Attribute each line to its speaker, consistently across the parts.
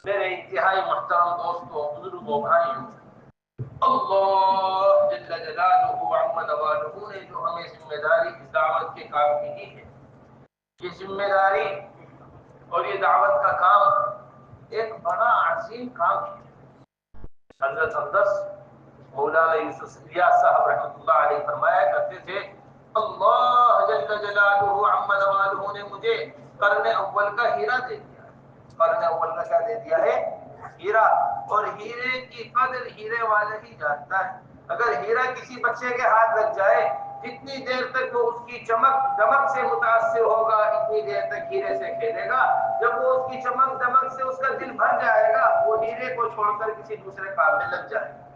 Speaker 1: میرے انتہائی محترم دوستوں، بزرگوں، بھائیوں، اللہ جل جلالہ عم نوالہ نے جو ہمیں ذمہ داری اس دعوت کے کام کی دی ہے، یہ ذمہ داری اور یہ دعوت کا کام ایک بڑا عظیم کام ہے۔ حضرت اقدس مولانا یوسف الیاس صاحب رحمۃ اللہ علیہ فرمایا کرتے تھے، اللہ جل جلالہ عم نوالہ نے مجھے قرن اول کا ہیرا دے دیا ہے۔ قرن اول کا کیا دے دیا ہے؟ ہیرا۔ اور ہیرے کی قدر ہیرے والا ہی جانتا ہے۔ اگر ہیرا کسی بچے کے ہاتھ لگ جائے، جتنی دیر تک وہ اس کی چمک دمک سے متاثر ہوگا، اتنی دیر تک ہیرے سے کھیلے گا۔ جب وہ اس کی چمک دمک سے اس کا دل بھر جائے گا، وہ ہیرے کو چھوڑ کر کسی دوسرے کام میں لگ جائے گا۔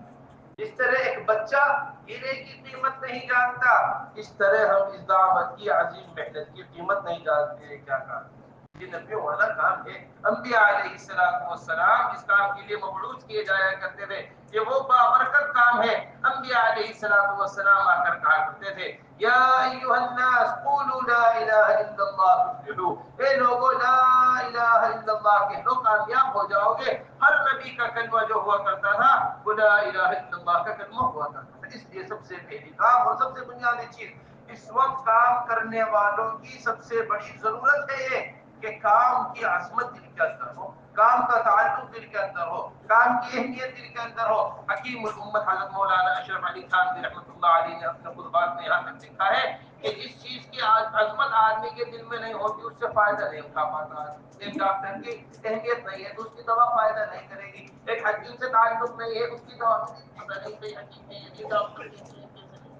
Speaker 1: جس طرح ایک بچہ ہیرے کی قیمت نہیں جانتا، اس طرح ہم اس دعوت کی عظیم محنت کی قیمت نہیں جانتے۔ کیا کام یہ نبیوں والا کام ہے۔ انبیاء علیہ السلام اس کام کے لیے مبعوث کیے جایا کرتے تھے، یہ وہ بابرکت کام ہے۔ انبیاء علیہ السلام آ کر کہا کرتے تھے، یا ایھا الناس قولوا لا الہ الا اللہ تفلحوا، اے لوگو لا الہ الا اللہ کہہ لو کامیاب ہو جاؤ گے۔ ہر نبی کا کلمہ جو ہوا کرتا تھا وہ لا الہ الا اللہ کا کلمہ ہوا کرتا تھا۔ اس لیے سب سے پہلی کام اور سب سے بنیادی چیز، اس وقت کام کرنے والوں کی سب سے بڑی ضرورت ہے یہ کہ کام کی عظمت دل کے اندر ہو، کام کا تعلق دل کے اندر ہو، کام کی اہمیت دل کے اندر ہو۔ حکیم الامت حضرت مولانا اشرف علی تھانوی رحمۃ اللہ علیہ نے اپنے خطبات میں یہاں تک لکھا ہے کہ جس چیز کی عظمت آدمی کے دل میں نہیں ہوگی، اس سے فائدہ نہیں اٹھا پاتا۔ ایک ڈاکٹر کی اہمیت نہیں ہے تو اس کی دوا فائدہ نہیں کرے گی۔ ایک حکیم سے تعلق نہیں ہے، اس کی دوا پتہ نہیں صحیح حکیم ہے یہ ڈاکٹر کیسے ہے کیسے نہیں۔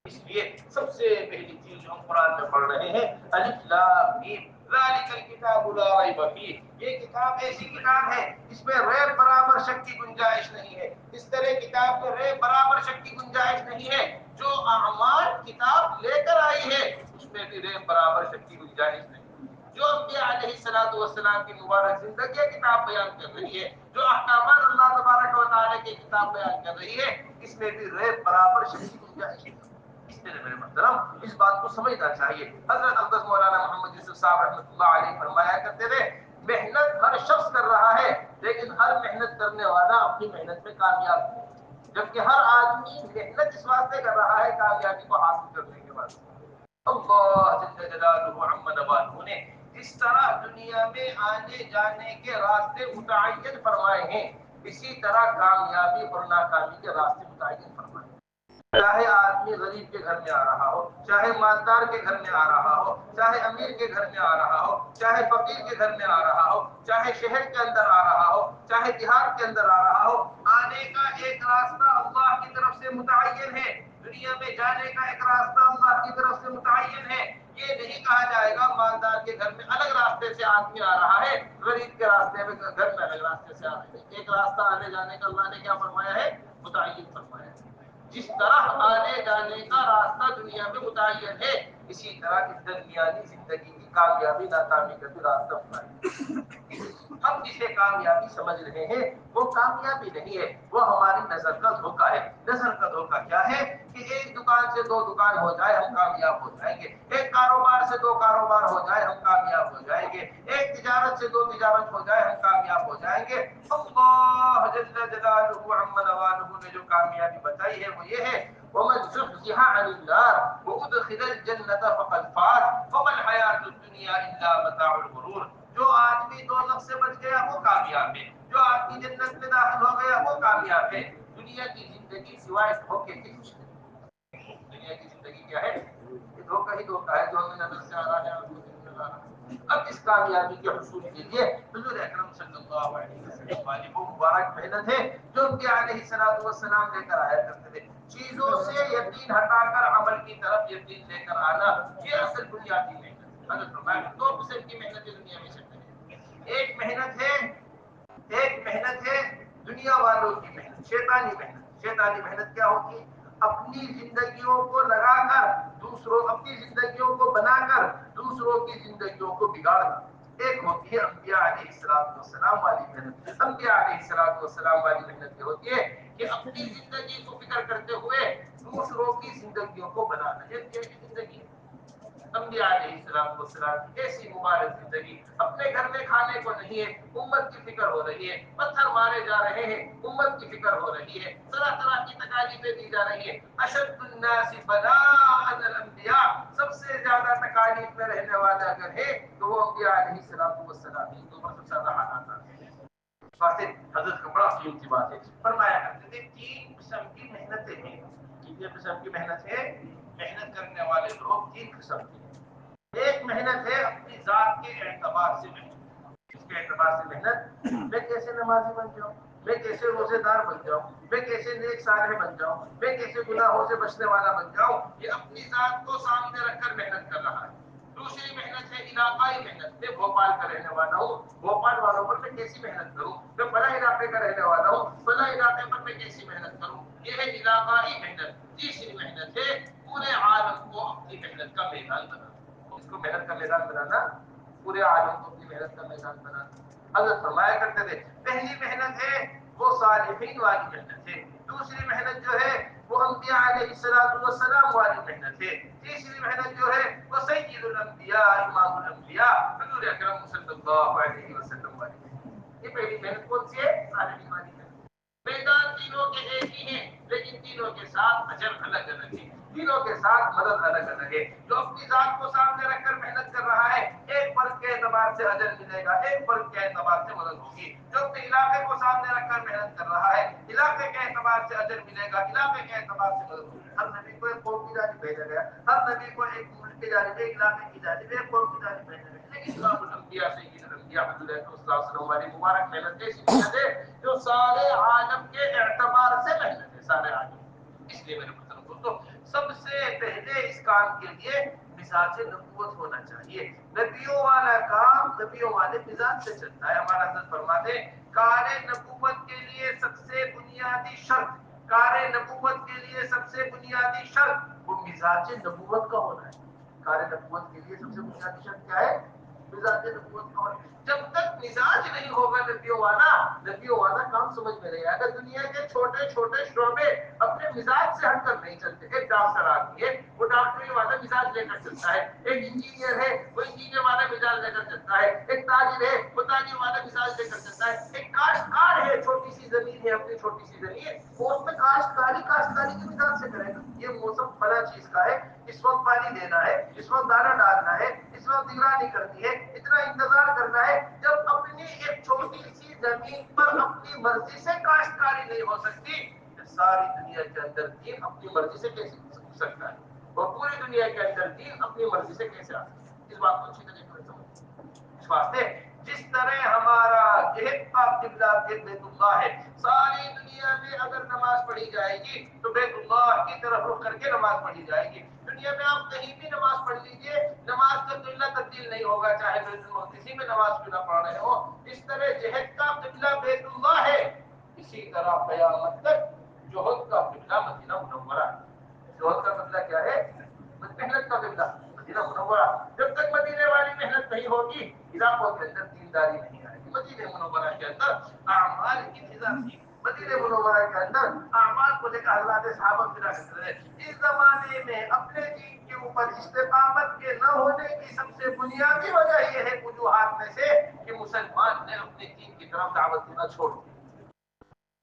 Speaker 1: اس لیے سب سے پہلی چیز جو ہم قرآن میں پڑھ رہے ہیں، الف لام میم ذالک الکتاب لا ریب فیہ، یہ کتاب ایسی کتاب ہے اس میں ریب برابر شک کی گنجائش نہیں ہے۔ اس طرح کتاب میں ریب برابر شک کی گنجائش نہیں ہے۔ جو اعمال کتاب لے کر آئی ہے اس میں بھی ریب برابر شک کی گنجائش نہیں ہے۔ جو انبیاء علیہ السلام کی مبارک زندگی کتاب بیان کر رہی ہے، جو احکامات اللہ تبارک و تعالی کی کتاب بیان کر رہی ہے، اس میں بھی ریب برابر شک کی گنجائش نہیں ہے۔ اس لیے میرے محترم اس بات کو سمجھنا چاہیے۔ حضرت اقدس مولانا محمد یوسف صاحب رحمۃ اللہ علیہ فرمایا کرتے تھے، محنت ہر شخص کر رہا ہے لیکن ہر محنت کرنے والا اپنی محنت میں کامیاب نہیں، جبکہ ہر آدمی محنت اس واسطے کر رہا ہے کامیابی کو حاصل کرنے کے واسطے۔ اللہ جل جلالہ عم نوالہ نے جس طرح دنیا میں آنے جانے کے راستے متعین فرمائے ہیں، اسی طرح کامیابی اور ناکامی کے راستے متعین فرمائے ہیں۔ چاہے آدمی غریب کے گھر میں آ رہا ہو، چاہے مالدار کے گھر میں آ رہا ہو، چاہے امیر کے گھر میں آ رہا ہو، چاہے فقیر کے گھر میں آ رہا ہو، چاہے شہر کے اندر آ رہا ہو، چاہے دیہات کے اندر آ رہا ہو، آنے کا ایک راستہ اللہ کی طرف سے متعین ہے۔ دنیا میں جانے کا ایک راستہ اللہ کی طرف سے متعین ہے۔ یہ نہیں کہا جائے گا مالدار کے گھر میں الگ راستے سے آدمی آ رہا ہے، غریب کے راستے میں گھر میں الگ راستے سے آ رہے ہیں۔ ایک راستہ آنے جانے کا اللہ نے کیا فرمایا ہے؟ متعین فرمایا ہے۔ جس طرح آنے جانے کا راستہ دنیا میں متعین ہے، اسی طرح اس درمیانی زندگی کی کامیابی ناکامی کا بھی راستہ متعین ہے۔ ہم جسے کامیابی سمجھ رہے ہیں وہ کامیابی نہیں ہے، وہ ہماری نظر کا دھوکہ ہے۔ نظر کا دھوکہ کیا ہے کہ ایک دکان سے دو دکان ہو جائے ہم کامیاب ہو جائیں گے، ایک کاروبار سے دو کاروبار ہو جائے ہم کامیاب ہو جائیں گے، ایک تجارت سے دو تجارت ہو جائے ہم کامیاب ہو جائیں گے۔ اللہ جل جلالہ عم نوالہ نے جو کامیابی بتائی ہے وہ یہ ہے، وَمَنْ زُحْزِحَ عَنِ النَّارِ وَأُدْخِلَ الْجَنَّةَ فَقَدْ فَازَ وَمَا الْحَيَاةُ الدُّنْيَا إِلَّا مَتَاعُ الْغُرُورِ۔ جو آدمی دوزخ سے بچ گیا وہ کامیاب ہے، جو آدمی جنت میں داخل ہو گیا وہ کامیاب ہے۔ دنیا کی زندگی سوائے دھوکے کے کچھ نہیں۔ دنیا کی زندگی کیا ہے؟ یہ دھوکہ ہی دھوکہ ہے جو ہمیں نظر سے آ رہا ہے اور نظر آ رہا ہے۔ اب اس کامیابی کے حصول کے لیے حضور اکرم صلی اللہ علیہ وسلم والی وہ مبارک محنت ہے جو ان کے علیہ السلام لے کر آیا کرتے تھے۔ چیزوں سے یقین ہٹا کر عمل کی طرف یقین لے کر آنا، یہ اصل بنیادی محنت ہے۔ حضرت فرمایا دو قسم کی محنتیں دنیا میں چل رہی ہیں۔ ایک محنت ہے دنیا والوں کی محنت، شیطانی محنت۔ شیطانی محنت کیا ہوتی ہے؟ اپنی زندگیوں کو لگا کر اپنی زندگیوں کو بنا کر دوسروں کی زندگیوں کو بگاڑنا۔ ایک ہوتی ہے انبیاء علیہ السلام والی محنت۔ انبیاء علیہ السلام والی محنت یہ ہوتی ہے کہ اپنی زندگی کو فکر کرتے ہوئے دوسروں کی زندگیوں کو بنانا۔ یہ کیسی زندگی ہے؟ انبیاء علیہ السلام کی ایسی مبارک زندگی، اپنے گھر میں کھانے کھانے کو نہیں ہے، امت کی فکر ہو رہی ہے، پتھر مارے جا رہے ہیں، امت کی فکر ہو رہی ہے، طرح طرح کی تکالیفیں دی جا رہی ہیں۔ اشد الناس بلاء الانبیاء، سب سے زیادہ تکالیف میں رہنے والا اگر ہے تو وہ انبیاء علیہ السلام ہی، تو بس زیادہ حالات آتے ہیں۔ فاتح حضرت کا بڑا قیمتی بات ہے، فرمایا کرتے تھے تین قسم کی محنتیں ہیں، تین قسم کی محنت ہے، محنت کرنے والے لوگ تین قسم کے ہیں۔ ایک محنت ہے اپنی ذات کے اعتبار سے محنت، اس کے اعتبار سے محنت، میں کیسے نمازی بن جاؤں، میں کیسے روزے دار بن جاؤں، میں کیسے نیک صالح بن جاؤں، میں کیسے گناہوں سے بچنے والا بن جاؤں، یہ اپنی ذات کو سامنے رکھ کر محنت کر رہا ہے۔ دوسری محنت ہے علاقائی محنت، میں بھوپال کا رہنے والا ہوں، بھوپال والوں پر میں کیسی محنت کروں، میں فلاں علاقے کا رہنے والا ہوں، فلاں علاقے پر میں کیسی محنت کروں، یہ ہے علاقائی محنت۔ تیسری محنت ہے پورے عالم کو اپنی محنت کا میدان بنانا، اس کو محنت کا میدان بنانا، پورے عالم کو اپنی محنت کا میدان بنانا۔ حضرت فرمایا کرتے تھے پہلی محنت ہے وہ صالحین والی محنت ہے، دوسری محنت جو ہے وہ انبیاء علیہ السلام والی محنت ہے، تیسری محنت جو ہے وہ سید الانبیاء امام الانبیاء حضور اکرم صلی اللہ علیہ وسلم والی محنت۔ یہ پہلی محنت کون سی ہے؟ صالحین والی محنت۔ میدان تینوں کے ایک ہی ہیں، لیکن تینوں کے ساتھ اجر الگ الگ ہے، تینوں کے ساتھ مدد الگ الگ ہے۔ جو اپنی ذات کو سامنے رکھ کر محنت کر رہا ہے ایک فرد کے اعتبار سے اجر ملے گا، ایک فرد کے اعتبار سے مدد ہوگی۔ جو اپنے علاقے کو سامنے رکھ کر محنت کر رہا ہے علاقے کے اعتبار سے اجر ملے گا، علاقے کے اعتبار سے مدد ہوگی۔ ہر نبی کو ایک قوم کی جانب بھیجا گیا، ہر نبی کو ایک ملک کی جانب، ایک علاقے کی جانب، ایک قوم کی جانب بھیجا گیا، لیکن امام الانبیاء سید الانبیاء حضور صلی اللہ علیہ وسلم والی مبارک محنت ایسی محنت ہے جو سارے عالم کے اعتبار سے محنت ہے، سارے عالم۔ اس لیے میرے محترم دوستو سب سے پہلے اس کام کے لیے مزاج نبوت ہونا چاہیے۔ نبیوں والا کام نبیوں والے مزاج سے چلتا ہے۔ ہمارا حضرت فرماتے کار نبوت کے لیے سب سے بنیادی شرط، کار نبوت کے لیے سب سے بنیادی شرط وہ مزاج نبوت کا ہونا ہے۔ کار نبوت کے لیے سب سے بنیادی شرط کیا ہے؟ مزاج نبوت کا ہونا ہے۔ جب تک مزاج نہیں ہوگا نبیوں والا کام سمجھ میں نہیں آئے گا۔ دنیا کے چھوٹے چھوٹے شعبے اپنے مزاج سے ہٹ کر نہیں چلتے۔ ایک ڈاکٹر آدمی ہے وہ ڈاکٹری والا مزاج لے کر چلتا ہے، ایک انجینئر ہے وہ انجینئر والا مزاج لے کر چلتا ہے، ایک تاجر ہے وہ تاجر والا مزاج لے کر چلتا ہے، ایک کاشتکار ہے چھوٹی سی زمین ہے اپنی چھوٹی سی زمین وہ اس میں کاشتکاری کے مزاج سے کرے گا۔ یہ موسم فلاں چیز کا ہے، اس وقت پانی دینا ہے، اس وقت دانا ڈالنا ہے، اس وقت نگرانی کرنی ہے، اتنا انتظار کرنا ہے۔ جب اپنی ایک چھوٹی سی زمین پر اپنی مرضی سے کاشتکاری نہیں ہو سکتی، ساری دنیا کے اندر دین اپنی مرضی سے کیسے ہو سکتا ہے، اور پوری دنیا کے اندر دین اپنی مرضی سے کیسے آ سکتا ہے؟ اس بات کو اچھی طرح سمجھیں۔ اس واسطے جس طرح ہمارا جہت کا قبلہ بیت اللہ ہے، ساری دنیا میں اگر نماز پڑھی جائے گی تو بیت اللہ کی طرف رخ کر کے نماز پڑھی جائے گی۔ دنیا میں آپ کہیں بھی نماز پڑھ لیجئے، نماز کا قبلہ تبدیل نہیں ہوگا، چاہے بیت المقدس میں نماز کیوں نہ پڑھ رہے ہو۔ اس طرح جہت کا قبلہ بیت اللہ ہے، اسی طرح قیامت تک جوہد کا قبلہ مدینہ منورہ ہے۔ جوہد کا قبلہ کیا ہے؟ محنت کا قبلہ مدینہ منورہ۔ جب تک مدینے والی محنت نہیں ہوگی علاقوں کے اندر دینداری نہیں آئے گی۔ مدینہ منورہ کے اندر اعمال کی فضا تھی، مدینہ منورہ کے اندر اعمال کو لے کر حضرات صحابہ پھرا کرتے تھے۔ اس زمانے میں اپنے دین کے اوپر استقامت کے نہ ہونے کی سب سے بنیادی وجہ یہ ہے وجوہات میں سے کہ مسلمان نے اپنے دین کی طرف دعوت دینا چھوڑ دیا۔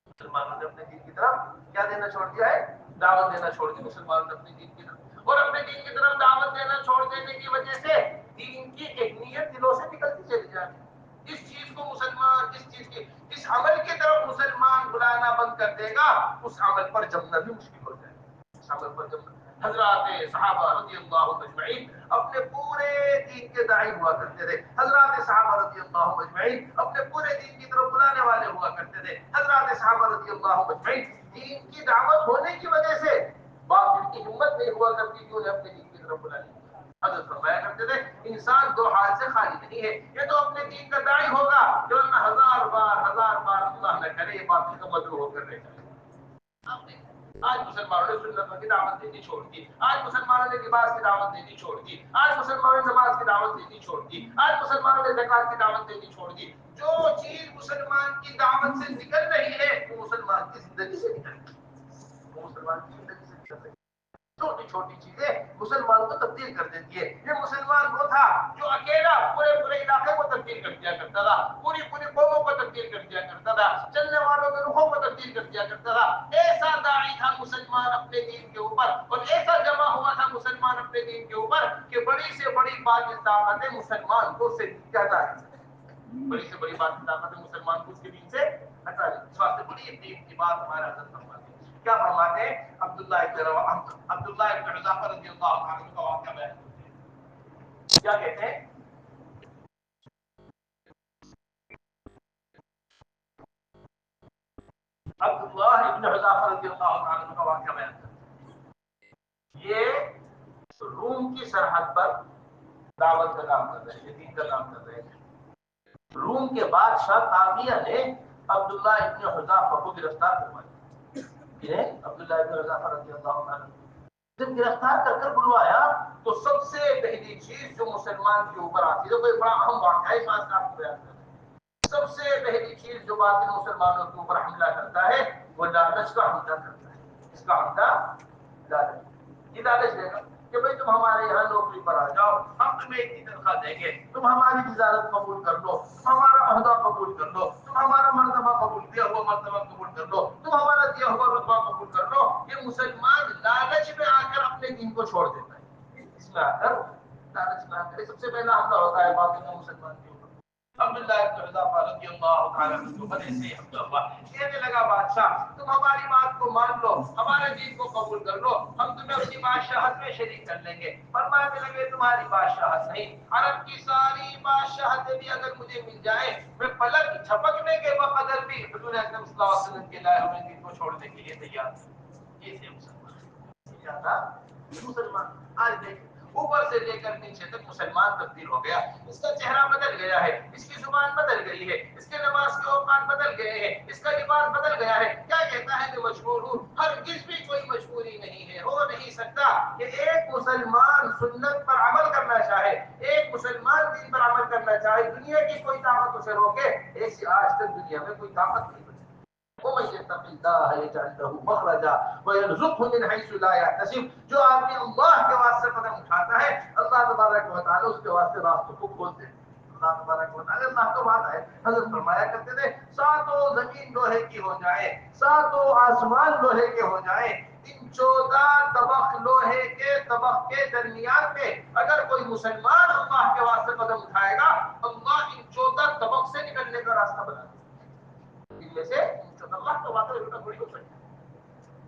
Speaker 1: مسلمانوں نے اپنے دین کی طرف کیا دینا چھوڑ دیا ہے؟ دعوت دینا چھوڑ دی مسلمانوں نے اپنے دین کی طرف، اور اپنے دین کی طرف دعوت دینا چھوڑ دینے کی وجہ سے دین کی اہمیت دلوں سے نکلتی چلی جاتی ہے۔ اس چیز کو مسلمان اس عمل کی طرف مسلمان بلانا بند کر دے گا، اس عمل پر جمنا بھی مشکل ہو جائے گا۔ اس عمل پر جمنا حضرات صحابہ رضی اللہ اجمعین اپنے پورے دین کے داعی ہوا کرتے تھے۔ حضرات صحابہ رضی اللہ اجمعین اپنے پورے دین کی طرف بلانے والے ہوا کرتے تھے۔ حضرات صحابہ رضی اللہ اجمعین دین کی دعوت ہونے کی وجہ سے باطل کی ہمت نہیں ہوا کرتی کہ انہیں اپنے دین کی طرف بلانے۔ حضرت فرمایا کرتے تھے انسان دو حال سے خالی نہیں ہے، یہ تو اپنے دین کا داعی ہوگا جو ہزار بار اللہ نہ کرے یہ باطل کا مدعو ہو کر رہ جائے۔ آج مسلمانوں نے سنتوں کی دعوت دینی چھوڑ دی، آج مسلمانوں نے لباس کی دعوت دینی چھوڑ دی، آج مسلمانوں نے نماز کی دعوت دینی چھوڑ دی، آج مسلمانوں نے زکات کی دعوت دینی چھوڑ دی۔ جو چیز مسلمان کی دعوت سے نکل رہی ہے وہ مسلمان کی زندگی سے نکل رہی ہے، وہ مسلمان کی زندگی سے نکل رہی ہے۔ چھوٹی چھوٹی چیزیں مسلمان کو تبدیل کر دیتی ہے. یہ مسلمان وہ تھا جو اکیلا پورے پورے علاقے کو تبدیل کر دیا کرتا تھا, پوری پوری قوموں کو تبدیل کر دیا کرتا تھا, چلنے والوں کے روحوں کو تبدیل کر دیا کرتا تھا. ایسا داعی تھا مسلمان اپنے دین کے اوپر, اور ایسا جمع ہوا تھا مسلمان اپنے دین کے اوپر کہ بڑی سے بڑی بات طاقت مسلمان کو سے ہٹا دی, بڑی سے بڑی بات طاقت مسلمان کو اس کے دین سے ہٹا دی. اس واسطے بڑی دین کی بات ہمارا حضرت فرماتے ہیں. کیا فرماتے ہیں؟ عبداللہ ابن حذافہ رضی اللہ عنہ کا واقعہ بیان کرتے ہیں. کیا کہتے ہیں؟ عبداللہ ابن حذافہ رضی اللہ عنہ کا واقعہ بیان کرتے ہیں. یہ روم کی سرحد پر دعوت کا کام کر رہے ہیں, دین کا کام کر رہے ہیں. روم کے بادشاہ طاغیہ نے عبداللہ ابن حذافہ کو گرفتار کروایا. عبداللہ ابن حذافہ رضی اللہ عنہ جب گرفتار کر کر بلوایا تو سب سے پہلی چیز جو مسلمان کے اوپر آتی ہے, کوئی بڑا اہم واقعہ ہے, خاص آپ کو بیان کریں. سب سے پہلی چیز جو باطل مسلمانوں کے اوپر حملہ کرتا ہے وہ لالچ کا حملہ کرتا ہے. اس کا حملہ لالچ, یہ لالچ دے گا کہ بھائی تم ہمارے یہاں نوکری پر آ جاؤ, ہم تمہیں اتنی تنخواہ دیں گے, تم ہماری تجارت قبول کر لو, تم ہمارا عہدہ قبول کر لو, تم ہمارا مرتبہ قبول دیا ہوا مرتبہ قبول کر لو, تم ہمارا دیا ہوا رتبہ قبول کر لو. یہ مسلمان لالچ میں آ کر اپنے دین کو چھوڑ دیتا ہے. اس میں آ کر لالچ میں آ کر سب سے پہلا حملہ ہوتا ہے باطل مسلمان کے اوپر. عبداللہ ابن حذافہ رضی اللہ تعالیٰ عنہ بڑے سے حملہ ہوا. کہنے لگا بادشاہ تم ہماری بات کو مان لو, ہمارے دین کو قبول کر لو, ہم تمہیں اپنی بادشاہت میں شریک کر لیں گے. فرمانے لگے تمہاری بادشاہت نہیں, عرب کی ساری بادشاہتیں بھی اگر مجھے مل جائے میں پلک جھپکنے کے بقدر بھی حضور اکرم صلی اللہ علیہ وسلم کے لائے ہوئے دین کو چھوڑنے کے لیے تیار ہوں. یہ تھے مسلمان. آج دیکھیں اوپر سے لے کر نیچے تک مسلمان تبدیل ہو گیا. اس کا چہرہ بدل گیا ہے, اس کی زبان بدل گئی ہے, اس کے نماز کے اوقات بدل گئے ہیں, اس کا لباس بدل گیا ہے. کیا کہتا ہے کہ مجبور ہوں؟ ہرگز بھی کوئی مجبوری نہیں ہے, ہو نہیں سکتا کہ ایک مسلمان سنت پر عمل کرنا چاہے, ایک مسلمان دین پر عمل کرنا چاہے, دنیا کی کوئی طاقت اسے روکے. ایسی آج تک دنیا میں کوئی طاقت نہیں بچی. ومن يتق الله يجعل له مخرجا ويرزقه من حيث لا يحتسب. جو آدمی اللہ کے واسطے قدم اٹھاتا ہے اللہ تبارک و تعالی اس کے واسطے راستوں کو کھولتے ہیں. اللہ تبارک و تعالی اللہ کا وعدہ ہے. حضرت فرمایا کرتے تھے ساتوں زمین لوہے کی ہو جائے, ساتوں آسمان لوہے کے ہو جائیں, ان 14 طبق لوہے کے طبق کے درمیان میں اگر کوئی مسلمان اللہ کے واسطے قدم اٹھائے گا, اللہ ان 14 طبق سے نکلنے کا راستہ بنا دے. ان میں سے اللہ کا وعدہ جھوٹا تھوڑی ہو سکتا ہے.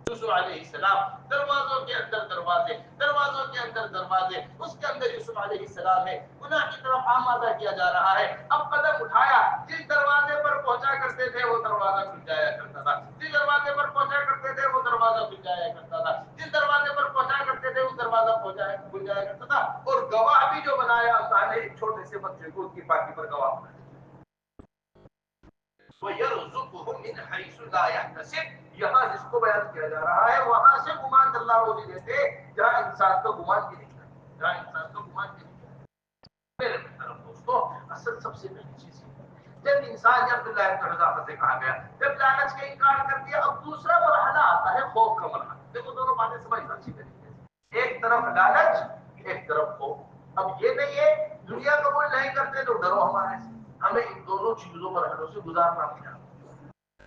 Speaker 1: یوسف علیہ السلام, دروازوں کے اندر دروازے, دروازوں کے اندر دروازے, اس کے اندر یوسف علیہ السلام ہے. گناہ کی طرف آمادہ کیا جا رہا ہے. اب قدم اٹھایا, جس دروازے پر پہنچا کرتے تھے وہ دروازہ کھل جایا کرتا تھا, جس دروازے پر پہنچا کرتے تھے وہ دروازہ کھل جایا کرتا تھا, جس دروازے پر پہنچا کرتے تھے وہ دروازہ کھل جایا کرتا تھا. اور گواہ بھی جو بنایا اللہ نے ایک چھوٹے سے بچے کو اس کی پاکی پر گواہ بنایا. وَيَرْزُقُهُ مِنْ حَيْثُ لَا يَحْتَسِبُ. یہاں جس کو بیان کیا جا رہا ہے وہاں سے گمان اللہ روزی دیتے جہاں انسان کا گمان بھی نہیں کرتا, جہاں انسان کا گمان بھی نہیں کرتا. میرے محترم دوستو, اصل سب سے پہلی چیز جب انسان عبداللہ ابن حذافہ سے کہا گیا, جب لالچ کا انکار کر دیا, اب دوسرا مرحلہ آتا ہے خوف کا مرحلہ. دیکھو دونوں باتیں سمجھنا اچھی طریقے سے, ایک طرف لالچ, ایک طرف خوف. اب یہ نہیں ہے دنیا قبول نہیں کرتے تو ڈرو ہمارے سے, ہمیں ان دونوں چیزوں مرحلوں سے گزارنا پڑا.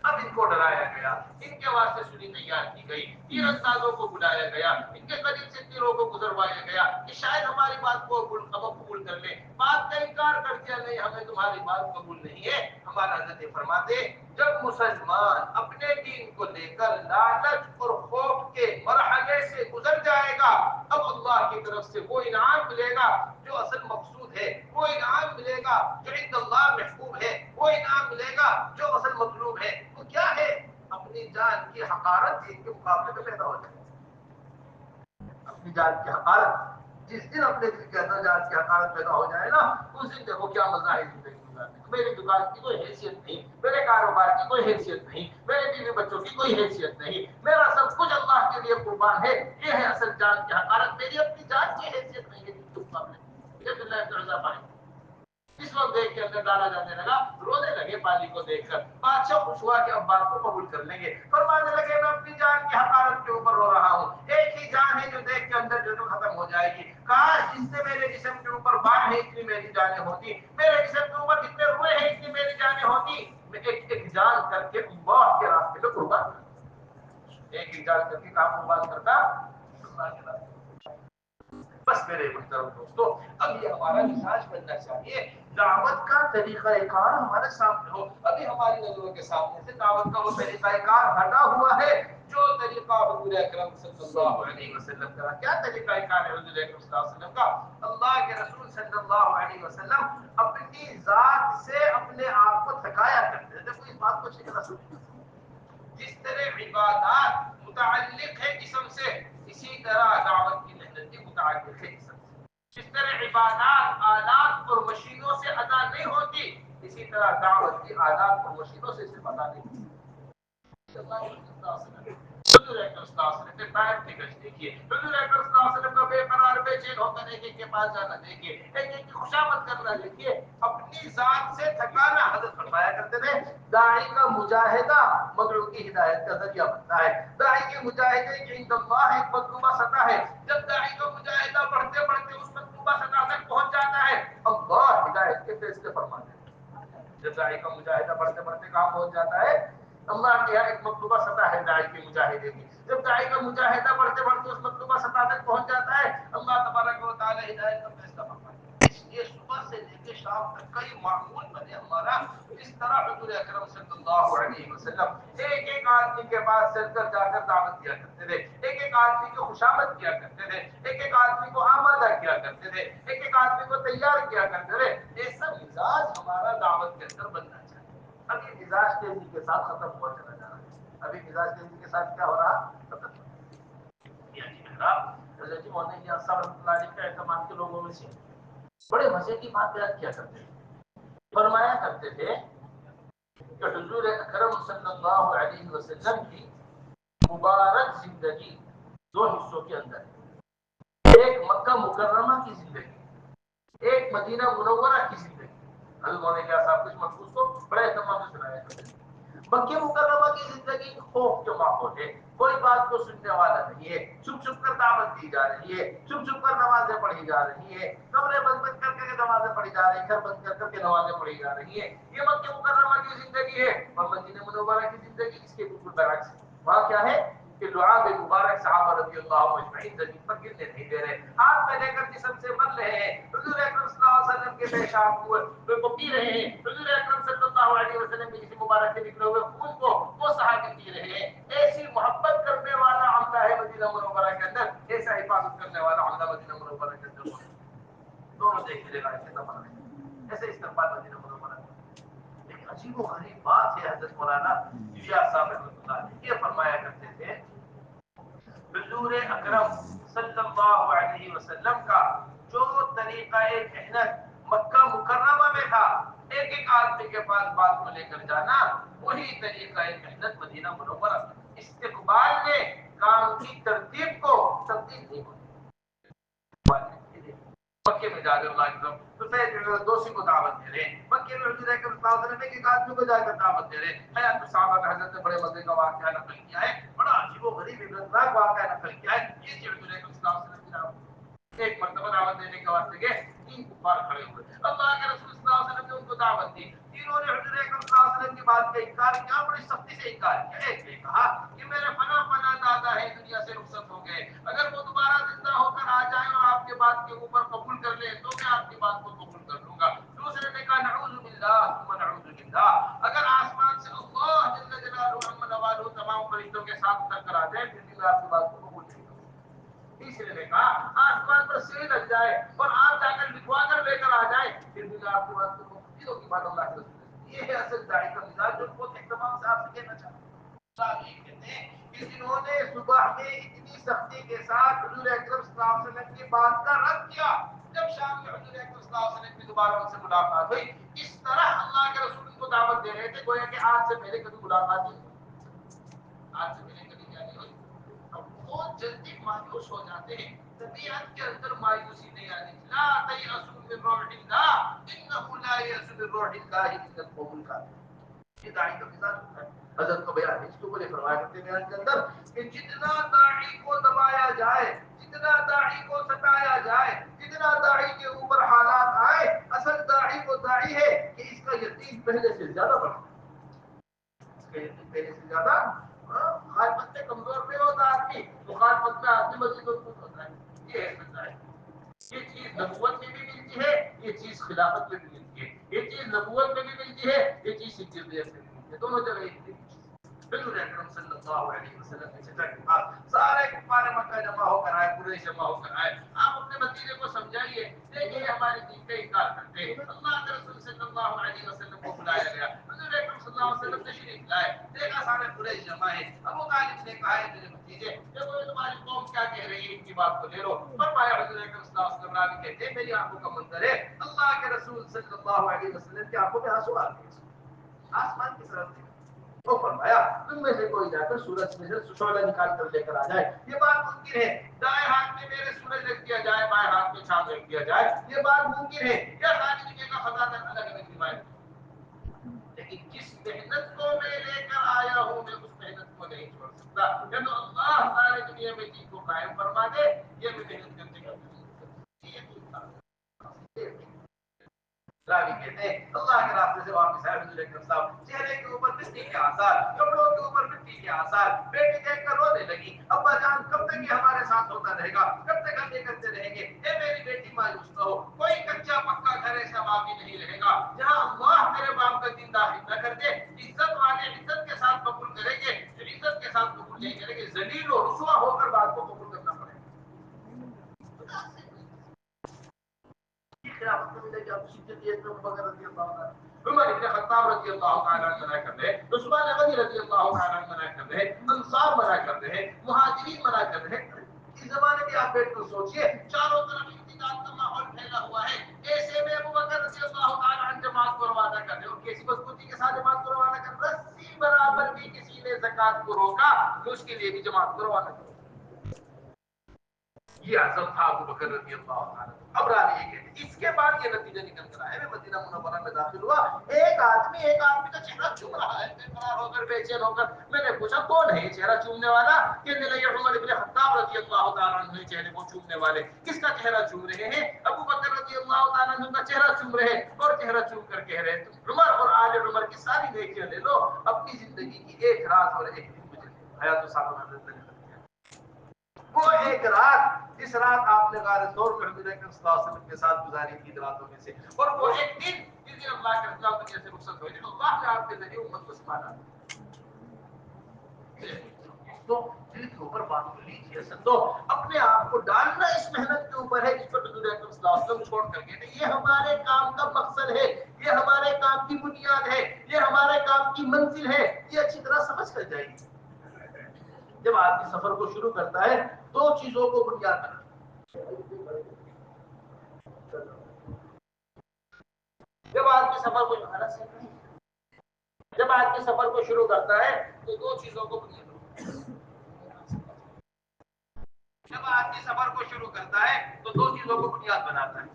Speaker 1: اب ان کو ڈرایا گیا, ان کے واسطے سنی تیار کی گئی, تیر اندازوں کو بلایا گیا, ان کے قریب سے تیروں کو گزروایا گیا کہ شاید ہماری بات کو قبول کر لے. بات کا انکار کر دیا, نہیں ہمیں تمہاری بات قبول نہیں ہے. ہمارا حضرت فرماتے جب مسلمان اپنے دین کو لے کر لالچ اور خوف کے مرحلے سے گزر جائے گا, اب اللہ کی طرف سے وہ انعام ملے گا جو اصل مقصود ہے, وہ انعام ملے گا جو عند اللہ محبوب ہے, وہ انعام ملے گا جو اصل مطلوب ہے. وہ کیا ہے؟ اپنی جان کی حقارت دین کے مقابلے میں پیدا ہو جائے. اپنی جان کی حقارت, جس دن اپنے دل کے اندر جان کی حقارت پیدا ہو جائے نا, اس دن دیکھو کیا مزہ ہے زندگی گزارنے. میری دکان کی کوئی حیثیت نہیں, میرے کاروبار کی کوئی حیثیت نہیں, میرے بیوی بچوں کی کوئی حیثیت نہیں, میرا سب کچھ اللہ کے لیے قربان ہے. یہ ہے اصل جان کی حقارت. میری اپنی جان کی حیثیت نہیں ہے دین کے مقابلے میں. یہ اللہ کا رضا پائے. اس وقت دیکھ کے اندر ڈالا جانے لگا، رونے لگے پانی کو دیکھ کر. بادشاہ خوش ہوا کہ اب بات کو قبول کر لیں گے. فرمانے لگے میں اپنی جان کی حقارت کے اوپر رو رہا ہوں، ایک ہی جان ہے جو دیکھ کے اندر جو ختم ہو جائے گی. کاش جس سے میرے جسم کے اوپر بال ہے اتنی میری جانیں ہوتی، میرے جسم کے اوپر جتنے روئے ہیں اتنی میری جانیں ہوتی. میں ایک ایک جان کر کے اللہ کے راستے میں قربان کرتا، ایک ایک جان کر کے کام قربان کرتا اللہ کے راستے. بس میرے محترم دوستو، اب یہ ہمارا مزاج بننا چاہیے. دعوت کا طریقہ کار ہمارے سامنے ہو. ابھی ہماری نظروں کے سامنے سے دعوت کا وہ طریقہ کار ہٹا ہوا ہے جو طریقہ حضور اکرم صلی اللہ علیہ وسلم کا. کیا طریقہ کار ہے حضور اکرم صلی اللہ علیہ وسلم کا؟ اللہ کے رسول صلی اللہ علیہ وسلم اپنی ذات سے اپنے آپ کو تھکایا کرتے تھے. کوئی اس بات کو اچھی طرح سمجھے. جس طرح عبادات متعلق ہے جسم سے، اسی طرح دعوت کی محنت بھی متعلق ہے جسم سے. جس طرح عبادات آلات اور مشینوں سے ادا نہیں ہوتی، اسی طرح دعوت کی آلات اور مشینوں سے صرف ادا نہیں ہوتی. حضور اکرم صلی اللہ علیہ وسلم کے پیر کی گشت دیکھیے، حضور اکرم صلی اللہ علیہ وسلم کا بے قرار بے چین ہو کر ایک ایک کے پاس جانا دیکھیے، ایک ایک کی خوشامد کرنا دیکھیے. اپنی ذات سے تھکانا حضرت فرمایا کرتے تھے داعی کا مجاہدہ مدعو کی ہدایت کا ذریعہ بنتا ہے. داعی کے مجاہدے کی عند اللہ ایک مطلوبہ سطح ہے. جب داعی کا مجاہدہ بڑھتے بڑھتے اس مطلوبہ سطح تک پہنچ جاتا ہے، اللہ ہدایت کے فیصلے فرماتے ہیں. جب داعی کا مجاہدہ بڑھتے بڑھتے کہاں پہنچ جاتا ہے؟ اللہ کے یہاں ایک مطلوبہ سطح ہے داعی کے مجاہدے کی. جب داعی کا مجاہدہ بڑھتے بڑھتے اس مطلوبہ سطح تک پہنچ جاتا ہے، اللہ تبارک و تعالی ہدایت کا فیصلہ فرماتا ہے. اس لیے صبح سے لے کے شام تک کا یہ معمول بنے ہمارا. اس طرح حضور اکرم صلی اللہ علیہ وسلم ایک ایک آدمی کے پاس چل کر جا کر دعوت دیا کرتے تھے، ایک ایک آدمی کو خوشامد کیا کرتے تھے، ایک ایک آدمی کو آمادہ کیا کرتے تھے، ایک ایک آدمی کو تیار کیا کرتے تھے. ایسا مزاج ہمارا دعوت کے اندر بننا چاہیے. ابھی مزاج تیزی کے ساتھ ختم ہوا چلا جا رہا ہے. ابھی مزاج تیزی کے ساتھ کیا ہو رہا؟ ختم. حضرت مولانا جی صاحب رحمۃ اللہ علیہ کے اعتماد کے لوگوں میں سے بڑے مزے کی بات بیان کیا کرتے تھے. فرمایا کرتے تھے کہ حضور اکرم صلی اللہ علیہ وسلم کی مبارک زندگی دو حصوں کے اندر ہے. ایک مکہ مکرمہ کی زندگی، ایک مدینہ منورہ کی زندگی. حضرت مولانا صاحب کچھ مخصوص کو بڑے اہتمام سے سنایا کرتے تھے. مکہ مکرمہ کی زندگی خوف کے ماحول ہے، کوئی بات کو سننے والا نہیں ہے، چھپ چھپ کر دعوت دی جا رہی ہے، چھپ چھپ کر نمازیں پڑھی جا رہی ہے، کمرے بند بند کر کے نمازیں پڑھی جا رہی ہیں، گھر بند کر کے نمازیں پڑھی جا رہی ہیں. یہ مکہ مکرمہ کی زندگی ہے. اور مدینہ منورہ کی زندگی اس کے بالکل برعکس ہے. وہاں کیا ہے کہ لعاب مبارک صحابہ رضی اللہ اجمعین زمین پر گرنے نہیں دے رہے، ہاتھ میں لے کر جسم سے بن رہے ہیں. حضور اکرم صلی اللہ علیہ وسلم کے پیشاب کو پی رہے ہیں. حضور اکرم صلی اللہ علیہ وسلم کے جسم مبارک سے نکلے ہوئے خون کو وہ صحابی پی رہے ہیں. ایسی محبت کرنے والا عملہ ہے مدینہ منورہ کے اندر، ایسا حفاظت کرنے والا عملہ مدینہ منورہ کے اندر دونوں دیکھنے لگا کے زمانہ ہے. ایسے استقبال مدینہ منورہ کا ایک عجیب و غریب بات ہے. حضرت مولانا ضیاء صاحب رحمۃ اللہ علیہ یہ فرمایا کرتے تھے حضور اکرم صلی اللہ علیہ وسلم کا جو طریقہ محنت مکہ مکرمہ میں تھا، ایک ایک آدمی کے پاس بات کو لے کر جانا، وہی طریقہ محنت مدینہ منورہ. استقبال نے کام کی ترتیب کو تبدیل نہیں ہوئی. مکے میں جا کر اللہ دوسری کو دعوت دے رہے ہیں. مکے میں حضور اکرم صلی اللہ علیہ وسلم ایک آدمی کو جا کر دعوت دے رہے ہیں. حیات صحابہ کا حضرت نے بڑے مزے کا واقعہ نقل کیا ہے، بڑا عجیب و غریب عبرتناک واقعہ نقل کیا ہے. یہ جو حضور اکرم صلی اللہ علیہ وسلم کی دعوت ایک مرتبہ دعوت دینے کے واسطے گئے، تین کفار کھڑے ہوئے. اللہ کے رسول صلی اللہ علیہ وسلم نے ان کو دعوت دی. تینوں نے حضور اکرم صلی اللہ علیہ وسلم کی بات کا انکار کیا، بڑی سختی سے انکار کیا. ایک نے کہا کہ میرے فنا فنا دادا ہے دنیا سے رخصت ہو گئے، اگر وہ دوبارہ زندہ ہو کر آ جائیں اور آپ کے بات کے اوپر قبول کر لیں تو میں آپ کی بات کو قبول کر لوں گا. دوسرے نے کہا نعوذ باللہ ثم نعوذ باللہ، اگر آسمان سے اللہ جل جلالہ عم نوالہ تمام فرشتوں کے ساتھ اتر کر آ جائے پھر بھی میں آپ کی بات کو قبول نہیں کروں گا. تیسرے نے کہا آسمان پر سیڑھی لگ جائے اور آپ جا کر لکھوا کر لے کر آ جائیں پھر بھی میں آپ کی بات کو قبول کی بات اللہ کے رسول. یہ ہے اصل داعی کا مزاج جو بہت اہتمام سے آپ سے کہنا چاہتا ہوں. کہتے ہیں کہ جنہوں نے صبح میں اتنی سختی کے ساتھ حضور اکرم صلی اللہ علیہ وسلم کی بات کا رد کیا، جب شام میں حضور اکرم صلی اللہ علیہ وسلم کی دوبارہ ان سے ملاقات ہوئی، اس طرح اللہ کے رسول ان کو دعوت دے رہے تھے گویا کہ آج سے پہلے کبھی ملاقات نہیں ہوئی، آج سے پہلے کبھی کیا نہیں ہوئی. اب بہت جلدی مایوس ہو جاتے ہیں طبیعت کے اندر مایوسی نہیں آنی. لا تیأسوا من روح اللہ انہ لا یأس من روح اللہ الا القوم الکافرون. یہ داعی کا مزاج ہوتا ہے. حضرت کو بیان اس کے اوپر یہ فرمایا کرتے ہیں بیان کے اندر کہ جتنا داعی کو دبایا جائے, جتنا داعی کو ستایا جائے, جتنا داعی کے اوپر حالات آئے, اصل داعی وہ داعی ہے کہ اس کا یقین پہلے سے زیادہ بڑھا, اس کا یقین پہلے سے زیادہ. مخالفت سے کمزور نہیں ہوتا آدمی, مخالفت میں آدمی مزید مضبوط ہوتا ہے. یہ ہے سچا ہے. یہ چیز نبوت میں بھی ملتی ہے, یہ چیز خلافت میں بھی ملتی ہے. یہ چیز نبوت میں بھی ملتی ہے, یہ چیز صدیقیت میں بھی ملتی ہے. دونوں جگہ ایک ملتی ہے. حضور اکرم صلی اللہ علیہ وسلم نے چچا کے پاس سارے کفار مکہ جمع ہو کر آئے, قریش جمع ہو کر آئے. آپ اپنے بھتیجے کو سمجھائیے, دیکھیے ہمارے دین کا انکار کرتے ہیں. اللہ کے رسول صلی اللہ علیہ وسلم کو بلایا گیا. حضور اکرم صلی اللہ علیہ وسلم تشریف لائے, دیکھا سارے قریش جمع ہیں. ابو طالب نے کہا ہے میرے بھتیجے دیکھو تمہاری قوم کیا کہہ رہی ہے, ان کی بات کو لے لو. فرمایا حضور اکرم صلی اللہ علیہ وسلم راوی کہتے ہیں میری آنکھوں کا منظر ہے, اللہ کے رسول صلی اللہ علیہ وسلم کی آنکھوں میں آنسو آ گئے. آسمان کی طرف دیکھا تو فرمایا تم میں سے کوئی جا کر سورج میں سے شعلہ نکال کر لے کر آ جائے. یہ بات ممکن ہے دائیں ہاتھ میں میرے سورج رکھ دیا جائے, بائیں ہاتھ میں چاند رکھ دیا جائے, یہ بات ممکن ہے. یا ساری دنیا کا خزانہ الگ الگ روایت, لیکن جس محنت کو میں لے کر آیا ہوں میں اس محنت کو نہیں چھوڑ سکتا. یا تو اللہ ساری دنیا میں دین کو قائم فرما دے, یہ میں محنت کرنے کا راوی کہتے ہیں اللہ کے راستے سے واپس آئے. حضور اکرم صاحب چہرے کے اوپر مٹی کے آثار, کپڑوں کے اوپر مٹی کے آثار. بیٹی دیکھ کر رونے لگی, ابا جان کب تک یہ ہمارے ساتھ ہوتا رہے گا, کب تک ہم یہ کرتے رہیں گے. اے میری بیٹی مایوس نہ ہو, کوئی کچا پکا گھر ایسا باقی نہیں رہے گا جہاں اللہ میرے باپ کا دین داخل نہ کر دے. عزت والے عزت کے ساتھ قبول کریں گے, جو عزت کے ساتھ قبول نہیں کریں گے ذلیل و رسوا ہو کر بات کو قبول کرنا پڑے گا. خلافت میں ملے گی آپ صدیق ابوبکر رضی اللہ عنہ, عمر بن خطاب رضی اللہ تعالی عنہ منع کر رہے, عثمان غنی رضی اللہ تعالی عنہ منع کر رہے, انصار منع کر رہے, مہاجرین منع کر رہے. اس زمانے میں آپ بیٹھ کر سوچئے چاروں طرف انتقام کا ماحول پھیلا ہوا ہے, ایسے میں ابوبکر رضی اللہ تعالی عنہ جماعت کو روانہ کر رہے, اور کیسی مضبوطی کے ساتھ جماعت کو روانہ کر رہے, رسی برابر بھی کسی نے زکات کو روکا تو اس کے لیے بھی جماعت کو روانہ کر. یہ عزم تھا ابوبکر رضی اللہ عنہ. اب راوی یہ کہتے اس کے بعد یہ نتیجہ نکل کر آیا, میں مدینہ منورہ میں داخل ہوا, ایک آدمی کا چہرہ چوم رہا ہے بے قرار ہو کر, بے چین ہو کر. میں نے پوچھا کون ہے یہ چہرہ چومنے والا؟ کہنے لگے عمر بن خطاب رضی اللہ تعالیٰ عنہ چہرے کو چومنے والے. کس کا چہرہ چوم رہے ہیں؟ ابوبکر رضی اللہ تعالیٰ عنہ کا چہرہ چوم رہے ہیں, اور چہرہ چوم کر کہہ رہے ہیں عمر اور آل عمر کی ساری نیکیاں لے لو, اپنی زندگی کی ایک رات اور ایک دن مجھے حیات صاحب حضرت نے. وہ ایک رات جس رات آپ نے غار ثور میں حضور اکرم صلی اللہ علیہ وسلم کے ساتھ گزاری تھی راتوں میں سے, اور وہ ایک دن جس دن اللہ کے رسول دنیا سے رخصت ہوئے, اللہ نے آپ کے ذریعے امت کو سنبھالا. تو دل کے اوپر بات کو لیجیے سنو, اپنے آپ کو ڈالنا اس محنت کے اوپر ہے جس پر حضور اکرم صلی اللہ علیہ وسلم چھوڑ کر گئے. یہ ہمارے کام کا مقصد ہے, یہ ہمارے کام کی بنیاد ہے, یہ ہمارے کام کی منزل ہے. یہ اچھی طرح سمجھ کر جائیے. جب آدمی سفر کو شروع کرتا ہے دو چیزوں کو بنیاد بنا, جب آدمی سفر کو شروع کرتا ہے تو دو چیزوں کو بنیاد بنا. جب آدمی سفر کو شروع کرتا ہے تو دو چیزوں کو بنیاد بناتا ہے.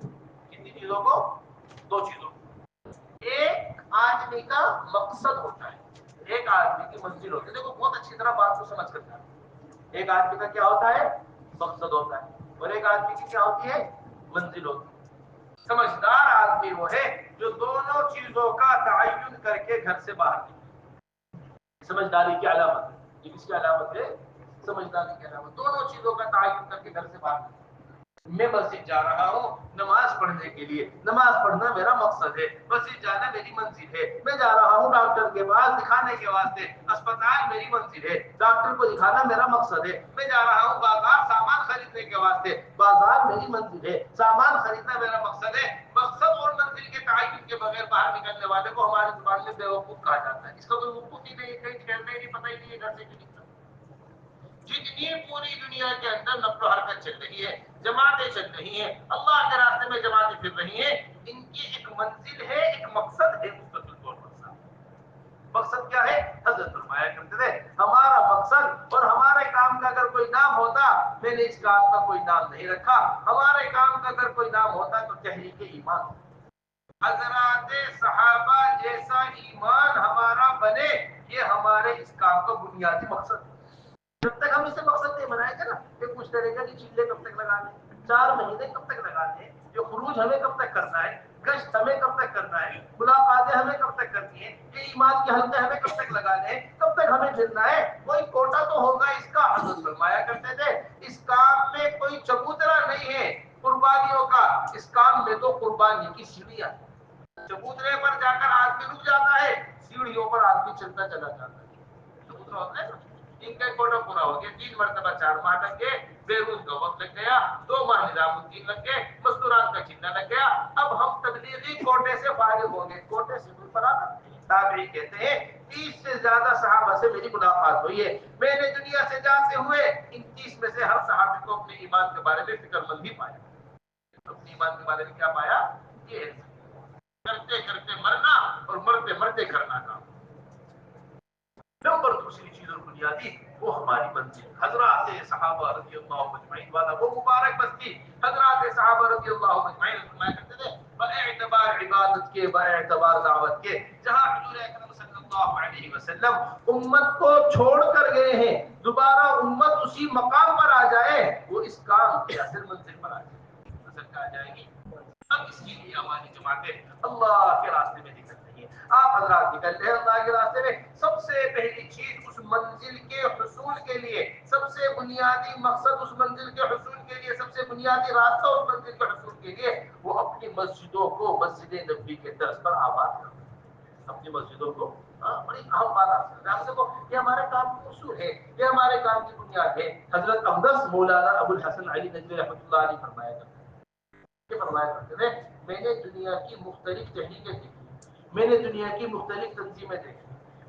Speaker 1: کتنی چیزوں کو؟ دو چیزوں کو. ایک آدمی کا مقصد ہوتا ہے, ایک آدمی کی منزل ہوتی ہے. دیکھو بہت اچھی طرح بات کو سمجھ کر جائیں. ایک آدمی کا کیا ہوتا ہے؟ مقصد ہوتا ہے, اور ایک آدمی کی کیا ہوتی ہے؟ منزل ہوتی ہے. سمجھدار آدمی وہ ہے جو دونوں چیزوں کا تعین کر کے گھر سے باہر نکلے. سمجھداری کی علامت ہے. یہ کس کی علامت ہے؟ سمجھداری کی علامت. دونوں چیزوں کا تعین کر کے گھر سے باہر نکلے. میں مسجد جا رہا ہوں نماز پڑھنے کے لیے, نماز پڑھنا میرا مقصد ہے, مسجد جانا میری منزل ہے. میں جا رہا ہوں ڈاکٹر کے پاس دکھانے کے واسطے, اسپتال میری منزل ہے, ڈاکٹر کو دکھانا میرا مقصد ہے. میں جا رہا ہوں بازار سامان خریدنے کے واسطے, بازار میری منزل ہے, سامان خریدنا میرا مقصد ہے. مقصد اور منزل کے تعین کے بغیر باہر نکلنے والے کو ہماری زبان میں بیوقوف کہا جاتا ہے. اس کا کوئی وقوف ہی نہیں, کہیں ٹھہرنا ہی نہیں, پتہ ہی نہیں ہے گھر سے کیوں نکلا. جتنی پوری دنیا کے اندر نقل و حرکت چل رہی ہے, جماعتیں چل رہی ہیں, اللہ کے راستے میں جماعتیں پھر رہی ہیں, ان کی ایک منزل ہے, ایک مقصد ہے مستقل طور پر. مقصد کیا ہے؟ حضرت فرمایا کرتے تھے ہمارا مقصد اور ہمارے کام کا اگر کوئی نام ہوتا میں نے اس کام کا کوئی نام نہیں رکھا. ہمارے کام کا اگر کوئی نام ہوتا تو تحریک ایمان. حضرات صحابہ جیسا ایمان ہمارا بنے، یہ ہمارے اس کام کا بنیادی مقصد ہے. جب تک ہم اسے مقصد نہیں بنائیں گے نا کہ کچھ طرح کا چیزیں کب تک لگانے، 4 مہینے کب تک لگانے، جو خروج ہمیں کب تک کرنا ہے، گشت ہمیں کب تک کرنا ہے، ملاقاتیں ہمیں کب تک کرنی ہے، یہ ایمان کے حلقے ہمیں کب تک لگانے ہیں، کب تک ہمیں پھرنا ہے. کوئی کوٹا تو ہوگا اس کا. حضرت فرمایا کرتے تھے اس کام میں کوئی چبوترا نہیں ہے قربانیوں کا، اس کام میں تو قربانی کی سیڑھیاں. چبوترے پر جا کر آدمی رک جاتا ہے، سیڑھیوں پر آدمی چلتا چلا جاتا ہے. چبوترا ہوتا ہے نا، ان کا کوٹا پورا ہو گیا، 3 مرتبہ 4 ماہ لگ گئے، بیروز کا وقت لگ گیا، 2 ماہ نظام الدین لگ گئے، مستورات کا چنہ لگ گیا. اب ہم تبلیغی کوٹے سے فارغ ہو گئے. کوٹے سے کوئی فراغت نہیں. تابعی کہتے ہیں 30 سے زیادہ صحابہ سے میری ملاقات ہوئی ہے. میں نے دنیا سے جاتے ہوئے ان 30 میں سے ہر صحابی کو اپنے ایمان کے بارے میں فکر مند ہی پایا. اپنے ایمان کے بارے میں کیا پایا؟ یہ کرتے کرتے مرنا اور مرتے مرتے کرنا کام. نمبر دوسری چیز اور بنیادی وہ ہماری منزل حضرات صحابہ رضی اللہ اجمعین والا وہ مبارک بستی. حضرات صحابہ رضی اللہ اجمعین فرمایا کرتے تھے باعتبار عبادت کے، باعتبار دعوت کے، جہاں حضور اکرم صلی اللہ علیہ وسلم امت کو چھوڑ کر گئے ہیں، دوبارہ امت اسی مقام پر آ جائے، وہ اس کام کی اصل منزل پر آ جائے. اصل کہاں جائے گی؟ اب اس کے لیے ہماری جماعتیں اللہ کے راستے میں نکل رہی ہیں. آپ حضرات نکل رہے ہیں اللہ کے راستے میں. سب سے پہلی چیز اس منزل کے حصول کے لیے، سب سے بنیادی مقصد اس منزل کے حصول کے لیے، سب سے بنیادی راستہ اس منزل کے حصول کے لیے، وہ اپنی مسجدوں کو مسجد نبوی کے طرز پر آباد کرنا. اپنی مسجدوں کو بڑی اہم بات آپ سے کو یہ ہمارے کام کی اصول ہے، یہ ہمارے کام کی بنیاد ہے. حضرت اقدس مولانا ابو الحسن علی ندوی رحمۃ اللہ علیہ فرمایا کرتے ہیں، فرمایا کرتے ہیں میں نے دنیا کی مختلف تحریکیں دیکھی، میں نے دنیا کی مختلف تنظیمیں دیکھی،